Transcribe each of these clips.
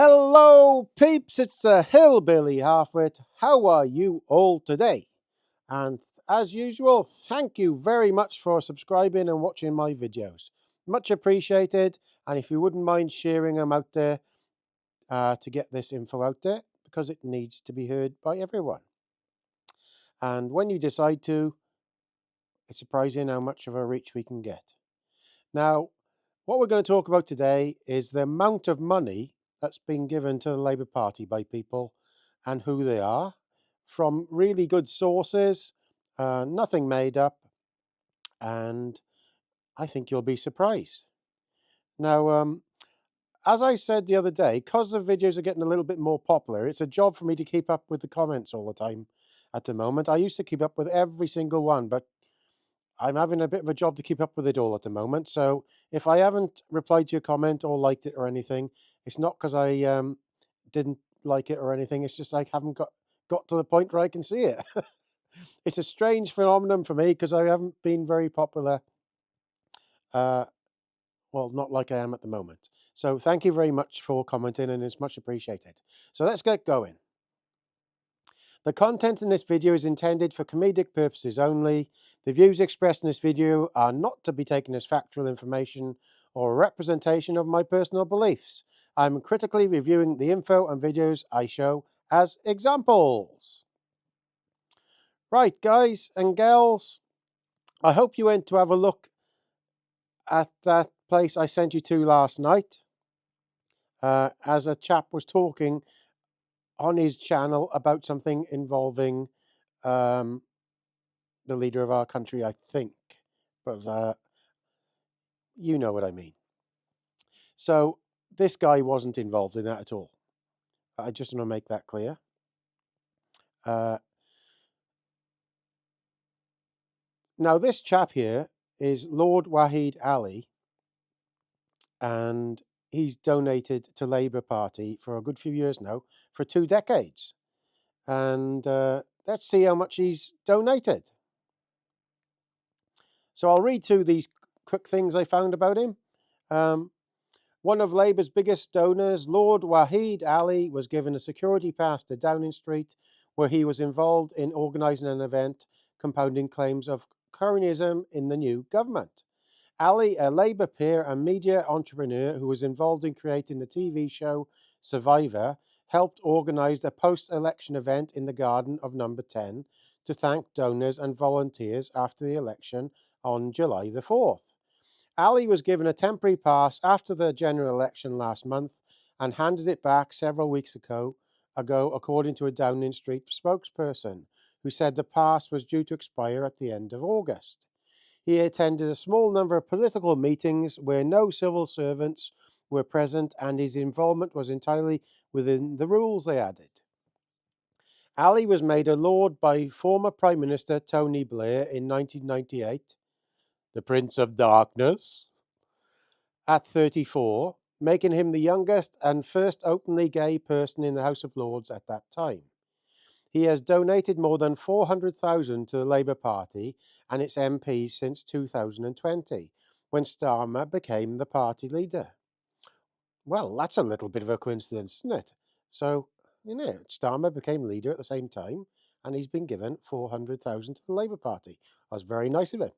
Hello, peeps, it's the Hillbilly Halfwit. How are you all today? And as usual, thank you very much for subscribing and watching my videos. Much appreciated. And if you wouldn't mind sharing them out there to get this info out there, because it needs to be heard by everyone. And when you decide to, it's surprising how much of a reach we can get. Now, what we're going to talk about today is the amount of money that's been given to the Labour Party by people and who they are from really good sources, nothing made up, and I think you'll be surprised. Now, as I said the other day, because the videos are getting a little bit more popular, it's a job for me to keep up with the comments all the time at the moment. I used to keep up with every single one, but I'm having a bit of a job to keep up with it all at the moment. So if I haven't replied to your comment or liked it or anything, it's not because I didn't like it or anything. It's just I haven't got to the point where I can see it. It's a strange phenomenon for me because I haven't been very popular. Well, not like I am at the moment. So thank you very much for commenting, and it's much appreciated. So let's get going. The content in this video is intended for comedic purposes only. The views expressed in this video are not to be taken as factual information or a representation of my personal beliefs. I'm critically reviewing the info and videos I show as examples. Right, guys and gals, I hope you went to have a look at that place I sent you to last night as a chap was talking on his channel about something involving the leader of our country, I think. But you know what I mean. So this guy wasn't involved in that at all. I just want to make that clear. Now, this chap here is Lord Wahid Ali, and he's donated to Labour Party for a good few years now, for 2 decades. And let's see how much he's donated. So I'll read through these quick things I found about him. One of Labour's biggest donors, Lord Wahid Ali, was given a security pass to Downing Street, where he was involved in organising an event compounding claims of Cronyism in the new government. Ali, a Labour peer and media entrepreneur who was involved in creating the TV show Survivor, helped organise a post-election event in the garden of Number 10 to thank donors and volunteers after the election on July the 4th. Ali was given a temporary pass after the general election last month and handed it back several weeks ago, according to a Downing Street spokesperson, who said the pass was due to expire at the end of August. He attended a small number of political meetings where no civil servants were present, and his involvement was entirely within the rules, they added. Ali was made a lord by former Prime Minister Tony Blair in 1998, the Prince of Darkness, at 34, making him the youngest and first openly gay person in the House of Lords at that time. He has donated more than 400,000 to the Labour Party and its MPs since 2020, when Starmer became the party leader. Well, that's a little bit of a coincidence, isn't it? So, Starmer became leader at the same time, and he's been given 400,000 to the Labour Party. That's very nice of him.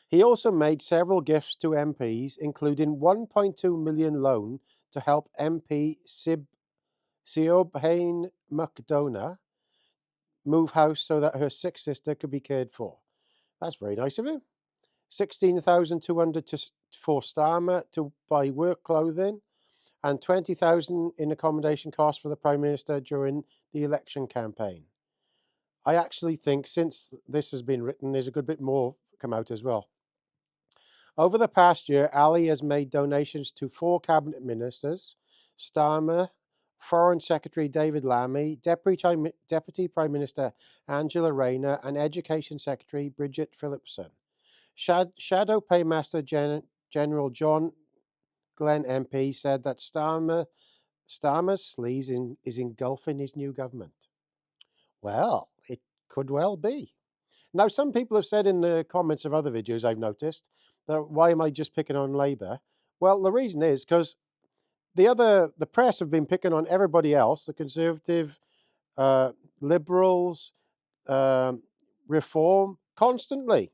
He also made several gifts to MPs, including 1.2 million loan to help MP Siobhan McDonough move house so that her sick sister could be cared for. That's very nice of him. 16,200 for Starmer to buy work clothing, and 20,000 in accommodation costs for the Prime Minister during the election campaign. I actually think since this has been written, there's a good bit more come out as well. Over the past year, Ali has made donations to 4 cabinet ministers: Starmer, Foreign Secretary David Lammy, Deputy Prime Minister Angela Rayner, and Education Secretary Bridget Phillipson. Shadow Paymaster General John Glenn MP said that Starmer's sleaze is engulfing his new government. Well, it could well be. Now, some people have said in the comments of other videos I've noticed that why am I just picking on Labour? Well, the reason is because The press have been picking on everybody else, the Conservative, Liberals, Reform, constantly.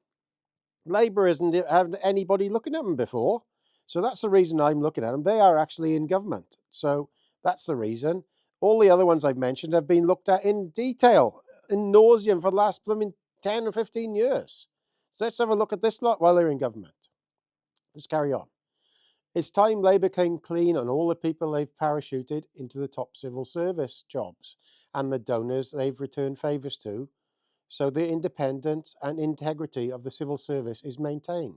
Labour isn't having anybody looking at them before. So that's the reason I'm looking at them. They are actually in government. So that's the reason. All the other ones I've mentioned have been looked at in detail, in nauseam for the last 10 or 15 years. So let's have a look at this lot while they're in government. Let's carry on. It's time Labour came clean on all the people they've parachuted into the top civil service jobs and the donors they've returned favours to, so the independence and integrity of the civil service is maintained.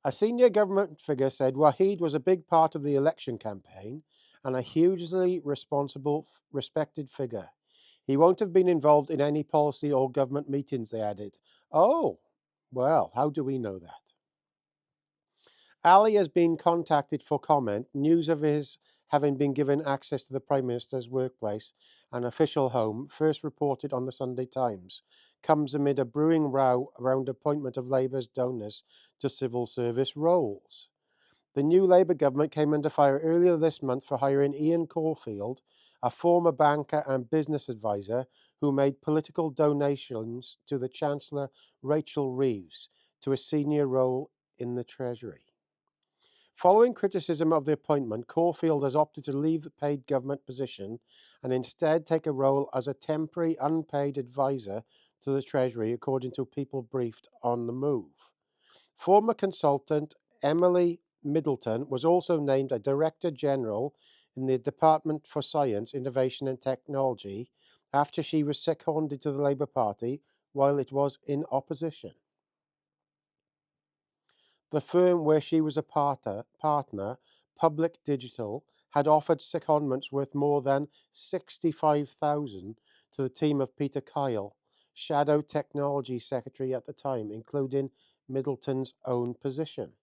A senior government figure said Wahid was a big part of the election campaign and a hugely responsible, respected figure. He won't have been involved in any policy or government meetings, they added. Oh, well, how do we know that? Alli has been contacted for comment. News of his having been given access to the Prime Minister's workplace and official home, first reported on the Sunday Times, comes amid a brewing row around appointment of Labour's donors to civil service roles. The new Labour government came under fire earlier this month for hiring Ian Caulfield, a former banker and business advisor who made political donations to the Chancellor Rachel Reeves to a senior role in the Treasury. Following criticism of the appointment, Caulfield has opted to leave the paid government position and instead take a role as a temporary unpaid advisor to the Treasury, according to people briefed on the move. Former consultant Emily Middleton was also named a Director General in the Department for Science, Innovation and Technology after she was seconded to the Labour Party while it was in opposition. The firm where she was a partner, Public Digital, had offered secondments worth more than $65,000 to the team of Peter Kyle, Shadow Technology Secretary at the time, including Middleton's own position.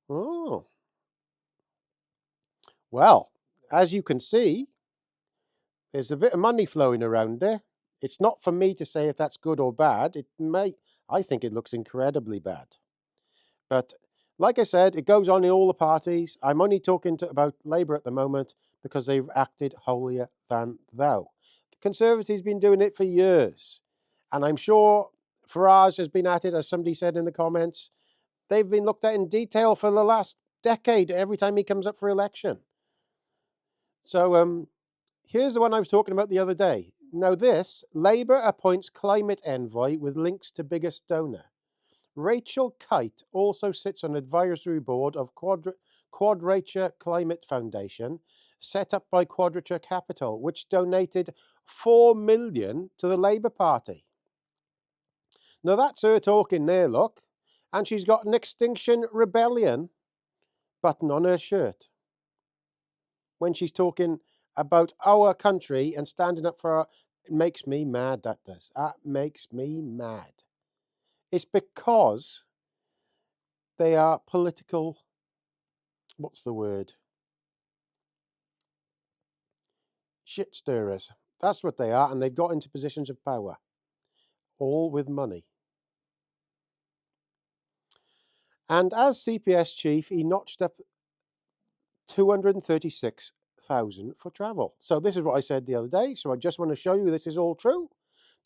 Oh, well, as you can see, there's a bit of money flowing around there. It's not for me to say if that's good or bad. I think it looks incredibly bad. But like I said, it goes on in all the parties. I'm only talking about Labour at the moment because they've acted holier than thou. The Conservatives have been doing it for years. And I'm sure Farage has been at it, as somebody said in the comments. They've been looked at in detail for the last decade, every time he comes up for election. So here's the one I was talking about the other day. Now this, Labour appoints climate envoy with links to biggest donor. Rachel Kite also sits on advisory board of Quadrature Climate Foundation, set up by Quadrature Capital, which donated $4 million to the Labour Party. Now that's her talking there, look. And she's got an Extinction Rebellion button on her shirt when she's talking about our country and standing up for our... It makes me mad, that does. That makes me mad. It's because they are political, what's the word? Shit stirrers. That's what they are, and they've got into positions of power. All with money. And as CPS chief, he notched up 236,000 for travel. So this is what I said the other day. So I just want to show you this is all true.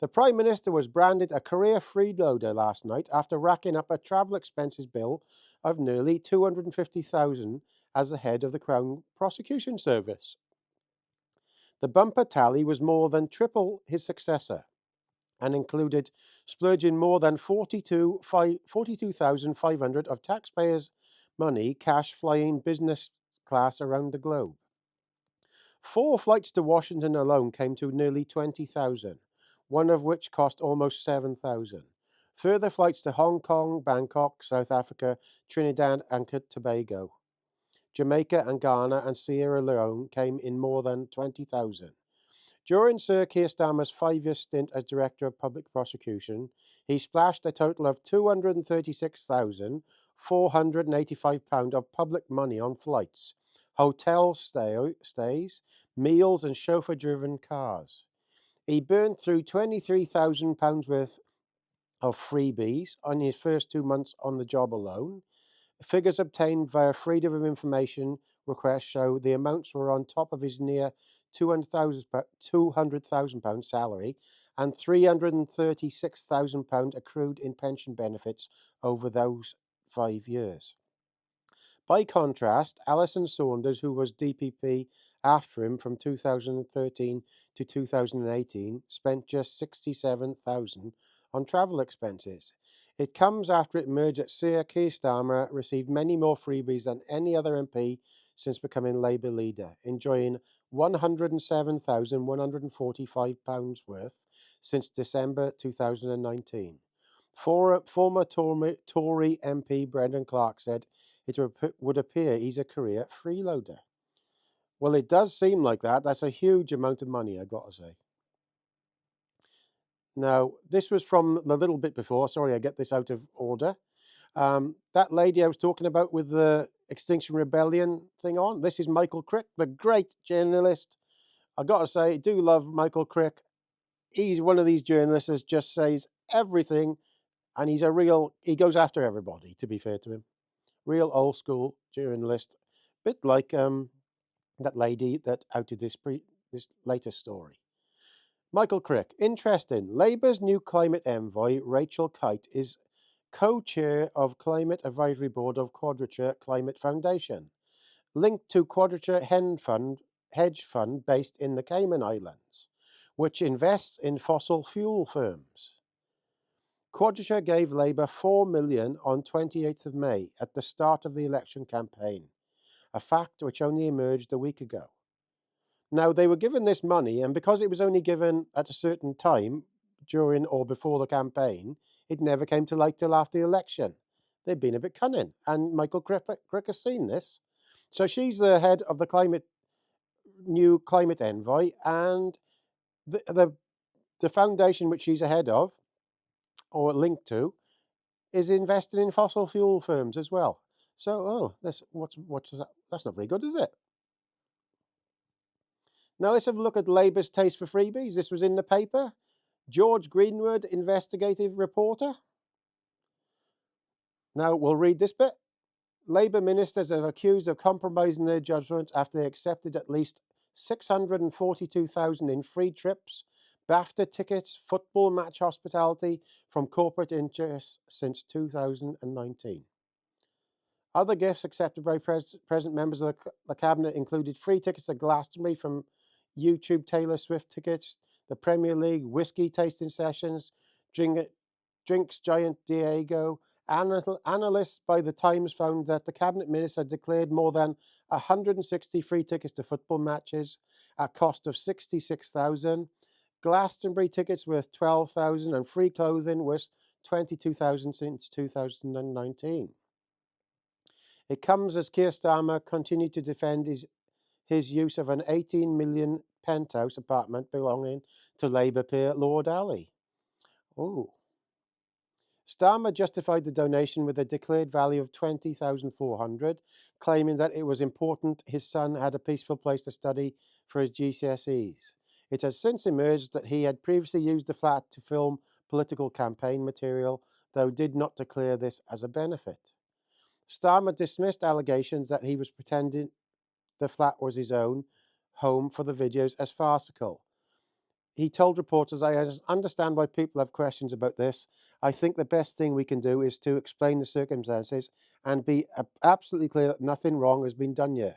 The Prime Minister was branded a career freeloader last night after racking up a travel expenses bill of nearly 250,000 as the head of the Crown Prosecution Service. The bumper tally was more than triple his successor and included splurging more than 42,500 of taxpayers' money cash flying business class around the globe. 4 flights to Washington alone came to nearly 20,000, one of which cost almost 7,000. Further flights to Hong Kong, Bangkok, South Africa, Trinidad and Tobago, Jamaica and Ghana and Sierra Leone came in more than 20,000. During Sir Keir Starmer's 5-year stint as Director of Public Prosecution, he splashed a total of £236,485 of public money on flights, hotel stays, meals and chauffeur-driven cars. He burned through £23,000 worth of freebies on his first 2 months on the job alone. Figures obtained via Freedom of Information requests show the amounts were on top of his near £200,000 salary and £336,000 accrued in pension benefits over those 5 years. By contrast, Alison Saunders, who was DPP after him from 2013 to 2018, spent just £67,000 on travel expenses. It comes after it emerged that Sir Keir Starmer received many more freebies than any other MP since becoming Labour leader, enjoying £107,145 worth since December 2019. Former Tory MP Brendan Clark said it would appear he's a career freeloader. Well, it does seem like that. That's a huge amount of money, I've got to say. Now, this was from the little bit before. Sorry, I get this out of order. That lady I was talking about with the Extinction Rebellion thing on, this is Michael Crick, the great journalist. I've got to say, I do love Michael Crick. He's one of these journalists that just says everything, and he goes after everybody, to be fair to him. Real old school journalist, bit like that lady that outed this latest story. Michael Crick, interesting. Labour's new climate envoy, Rachel Kite, is co-chair of Climate Advisory Board of Quadrature Climate Foundation, linked to Quadrature hedge fund based in the Cayman Islands, which invests in fossil fuel firms. Quadrature gave Labour $4 million on 28th of May at the start of the election campaign, a fact which only emerged a week ago. Now, they were given this money, and because it was only given at a certain time during or before the campaign, it never came to light till after the election. They've been a bit cunning, and Michael Crick has seen this. So she's the head of the new climate envoy, and the foundation which she's a head of, or linked to, is invested in fossil fuel firms as well. So, what's that? That's not very good, is it? Now let's have a look at Labour's taste for freebies. This was in the paper. George Greenwood, investigative reporter. Now we'll read this bit. Labour ministers are accused of compromising their judgment after they accepted at least 642,000 in free trips, BAFTA tickets, football match hospitality from corporate interests since 2019. Other gifts accepted by present members of the Cabinet included free tickets to Glastonbury from YouTube Taylor Swift tickets, the Premier League, whiskey tasting sessions, drinks giant Diego. Analysts by the Times found that the Cabinet Minister declared more than 160 free tickets to football matches at cost of 66,000, Glastonbury tickets worth 12,000, and free clothing worth 22,000 since 2019. It comes as Keir Starmer continued to defend his use of an 18 million penthouse apartment belonging to Labour peer Lord Alli. Oh. Starmer justified the donation with a declared value of 20,400, claiming that it was important his son had a peaceful place to study for his GCSEs. It has since emerged that he had previously used the flat to film political campaign material, though did not declare this as a benefit. Starmer dismissed allegations that he was pretending the flat was his own home for the videos as farcical. He told reporters, I understand why people have questions about this. I think the best thing we can do is to explain the circumstances and be absolutely clear that nothing wrong has been done here.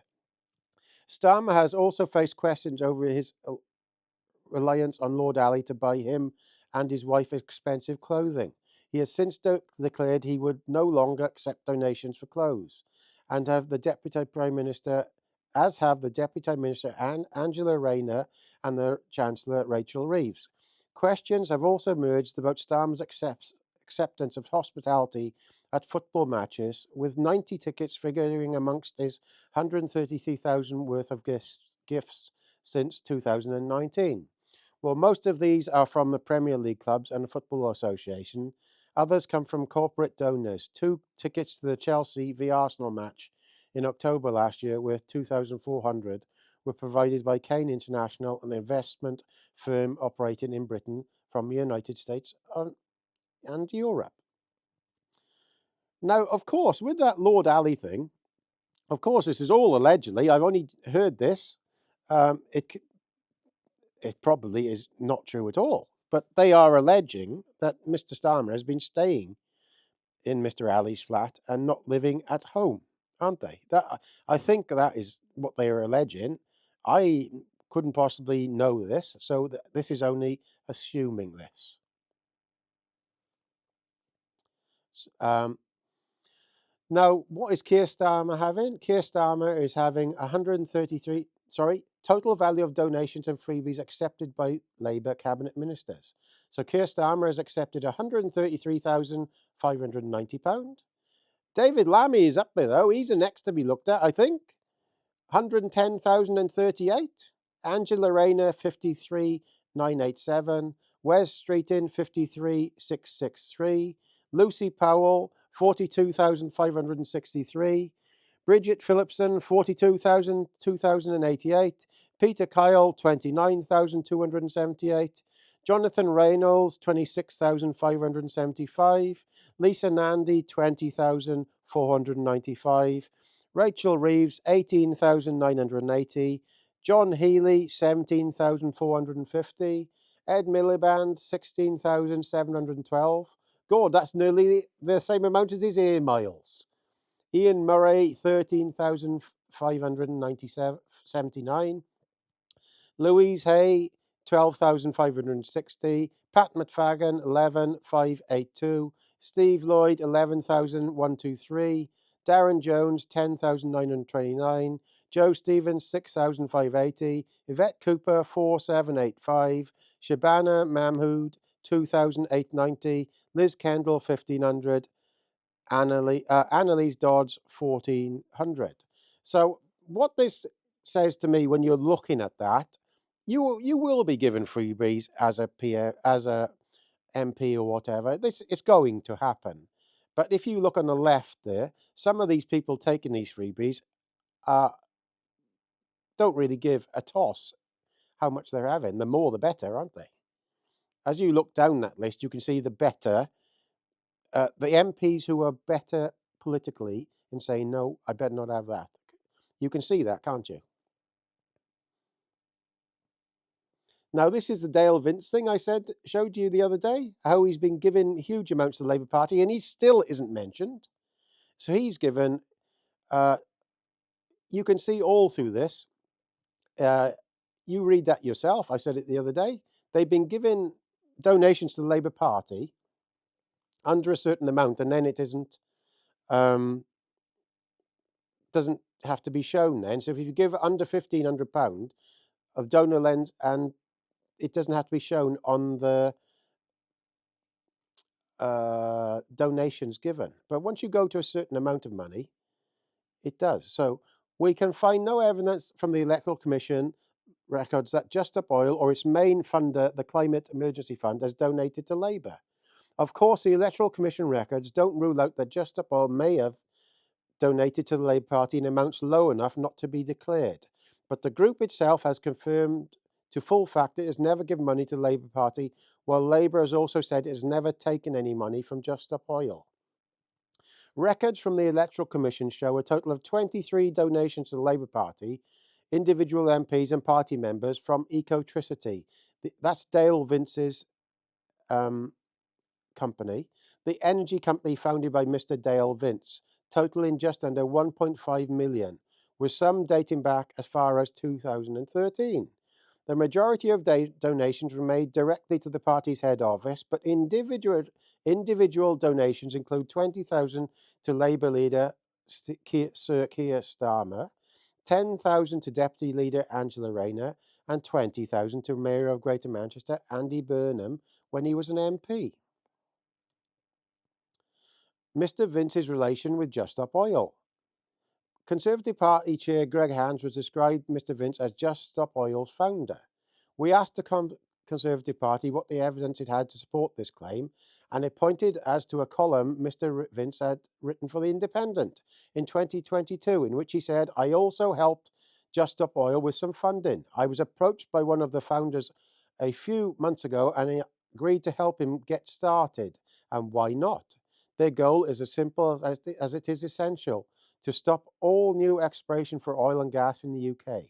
Starmer has also faced questions over his reliance on Lord Alli to buy him and his wife expensive clothing. He has since declared he would no longer accept donations for clothes, and have the Deputy Prime Minister Angela Rayner and the Chancellor Rachel Reeves. Questions have also emerged about Starmer's acceptance of hospitality at football matches, with 90 tickets figuring amongst his 133,000 worth of gifts since 2019. Well, most of these are from the Premier League clubs and the Football Association. Others come from corporate donors. 2 tickets to the Chelsea v Arsenal match in October last year, worth 2,400, were provided by Kane International, an investment firm operating in Britain from the United States and Europe. Now, of course, with that Lord Alli thing, of course, this is all allegedly. I've only heard this. It probably is not true at all. But they are alleging that Mr. Starmer has been staying in Mr. Alli's flat and not living at home, aren't they? I think that is what they are alleging. I couldn't possibly know this, so this is only assuming this. Now, what is Keir Starmer having? Keir Starmer is having 133, total value of donations and freebies accepted by Labour cabinet ministers. So Keir Starmer has accepted £133,590. David Lammy is up there, though. He's the next to be looked at, I think. 110,038. Angela Rayner, 53,987. Wes Streeton, 53,663. Lucy Powell, 42,563. Bridget Phillipson, 42,288. Peter Kyle, 29,278. Jonathan Reynolds, 26,575. Lisa Nandy, 20,495. Rachel Reeves, 18,980. John Healy, 17,450. Ed Miliband, 16,712. God, that's nearly the same amount as his air miles. Ian Murray, 13,579. Louise Hay, 12,560. Pat McFagan, 11,582. Steve Lloyd, 11,123. Darren Jones, 10,929. Joe Stevens, 6,580. Yvette Cooper, 4,785. Shabana Mahmood, 2,890. Liz Kendall, 1,500. Annalise Dodds, 1,400. So what this says to me, when you're looking at that, you will be given freebies as a MP or whatever. It's going to happen. But if you look on the left there, some of these people taking these freebies don't really give a toss how much they're having. The more, the better, aren't they? As you look down that list, you can see the better, the MPs who are better politically in saying, no, I better not have that. You can see that, can't you? Now, this is the Dale Vince thing I showed you the other day, how he's been given huge amounts to the Labour Party and he still isn't mentioned. So he's given, you can see all through this. You read that yourself. I said it the other day. They've been given donations to the Labour Party under a certain amount, and then it doesn't have to be shown then. So if you give under £1,500 of donor lens, and it doesn't have to be shown on the donations given. But once you go to a certain amount of money, it does. So we can find no evidence from the Electoral Commission records that Just Stop Oil or its main funder, the Climate Emergency Fund, has donated to Labour. Of course, the Electoral Commission records don't rule out that Just Stop Oil may have donated to the Labour Party in amounts low enough not to be declared. But the group itself has confirmed to full fact it has never given money to the Labour Party, while Labour has also said it has never taken any money from Just Stop Oil. Records from the Electoral Commission show a total of 23 donations to the Labour Party, individual MPs and party members from Ecotricity. That's Dale Vince's company, the energy company founded by Mr. Dale Vince, totaling just under 1.5 million, with some dating back as far as 2013. The majority of donations were made directly to the party's head office, but individual donations include 20,000 to Labour leader Sir Keir Starmer, 10,000 to Deputy Leader Angela Rayner, and 20,000 to Mayor of Greater Manchester Andy Burnham when he was an MP. Mr. Vince's relation with Just Stop Oil. Conservative Party Chair Greg Hands was described Mr. Vince as Just Stop Oil's founder. We asked the Conservative Party what the evidence it had to support this claim, and it pointed as to a column Mr. Vince had written for The Independent in 2022, in which he said, I also helped Just Stop Oil with some funding. I was approached by one of the founders a few months ago, and I agreed to help him get started. And why not? Their goal is as simple as it is essential: to stop all new exploration for oil and gas in the UK.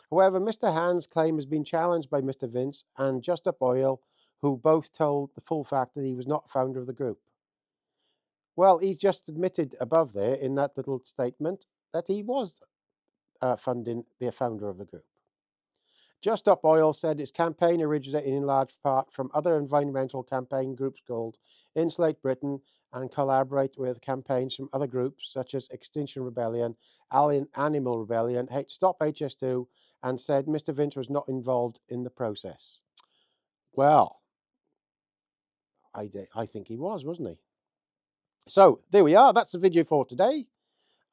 However, Mr. Hand's claim has been challenged by Mr. Vince and Just Up Oil, who both told the full fact that he was not founder of the group. Well, he's just admitted above there in that little statement that he was funding the founder of the group. Just Stop Oil said its campaign originated in large part from other environmental campaign groups called Insulate Britain and collaborate with campaigns from other groups such as Extinction Rebellion, Alien Animal Rebellion, Stop HS2, and said Mr. Vince was not involved in the process. Well, I think he was, wasn't he? So there we are. That's the video for today.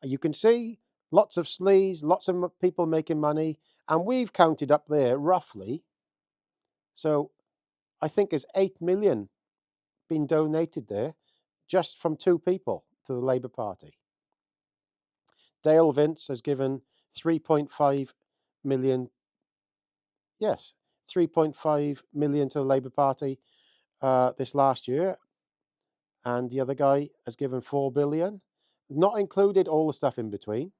You can see lots of sleaze, lots of people making money, and we've counted up there roughly. So I think there's 8 million been donated there just from 2 people to the Labour Party. Dale Vince has given 3.5 million. Yes, 3.5 million to the Labour Party this last year. And the other guy has given 4 billion, not included all the stuff in between.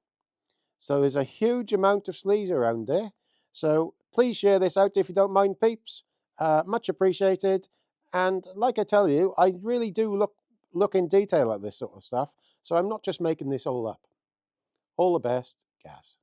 So there's a huge amount of sleaze around there. So please share this out if you don't mind, peeps. Much appreciated. And like I tell you, I really do look in detail at this sort of stuff. So I'm not just making this all up. All the best, Gaz.